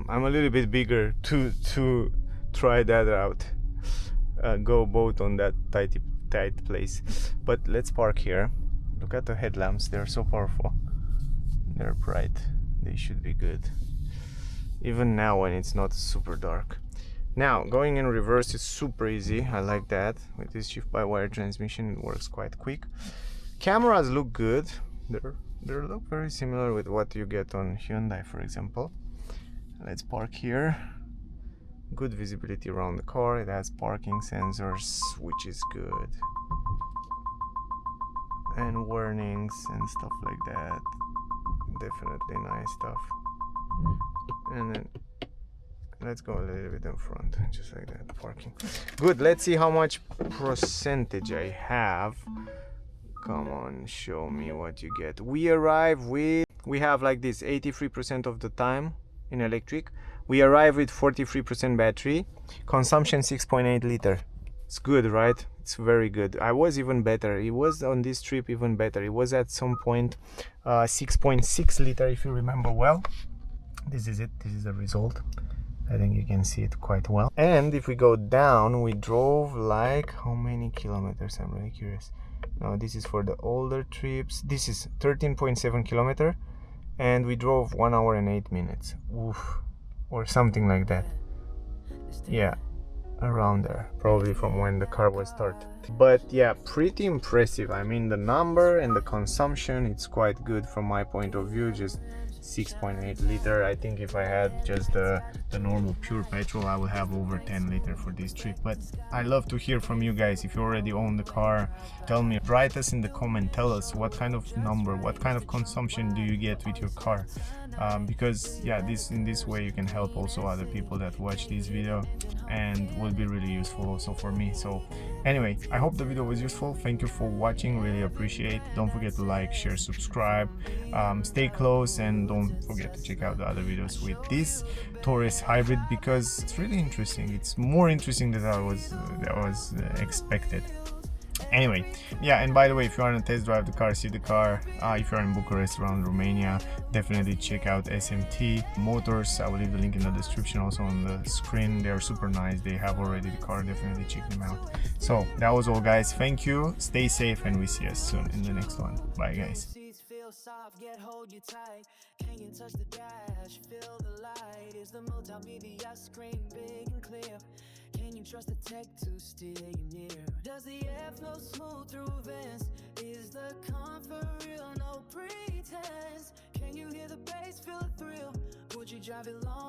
Speaker 1: I'm a little bit bigger to try that out. Go both on that tight place. But let's park here. Look at the headlamps, they're so powerful. They're bright. They should be good. Even now when it's not super dark. Now, going in reverse is super easy. I like that. With this shift-by-wire transmission, it works quite quick. Cameras look good. They look very similar with what you get on Hyundai, for example. Let's park here. Good visibility around the car. It has parking sensors, which is good. And warnings and stuff like that. Definitely nice stuff. And then let's go a little bit in front, just like that, parking. Good, let's see how much percentage I have. Come on, show me what you get. We have like this 83% of the time in electric. We arrive with 43% battery, consumption 6.8 liter. It's good, right? It's very good. I was even better. It was on this trip even better. It was at some point 6.6 liter, if you remember well. This is it. This is the result. I think you can see it quite well. And if we go down, we drove like how many kilometers? I'm really curious. Now this is for the older trips. This is 13.7 kilometer, and we drove 1 hour and 8 minutes. Oof. Or something like that. Yeah, around there, probably from when the car was started. But yeah, pretty impressive. I mean, the number and the consumption, it's quite good from my point of view. Just 6.8 liter. I think if I had just the normal pure petrol, I would have over 10 liter for this trip. But I love to hear from you guys. If you already own the car, tell me, write us in the comment, tell us what kind of number, what kind of consumption do you get with your car. Because yeah, in this way you can help also other people that watch this video, and will be really useful also for me. So anyway, I hope the video was useful. Thank you for watching, really appreciate. Don't forget to like, share, subscribe, stay close, and don't forget to check out the other videos with this Torres hybrid, because it's really interesting. It's more interesting than I was expected. Anyway, yeah, and by the way, if you want to test drive the car, see the car, if you're in Bucharest, around Romania, definitely check out SMT Motors. I will leave the link in the description, also on the screen. They are super nice. They have already the car. Definitely check them out. So that was all, guys. Thank you, stay safe, and we see us soon in the next one. Bye, guys.
Speaker 2: Soft, get hold you tight. Can you touch the dash? Feel the light. Is the multimedia screen big and clear? Can you trust the tech to steer you near? Does the air flow smooth through vents? Is the comfort real? No pretense. Can you hear the bass? Feel the thrill? Would you drive it long?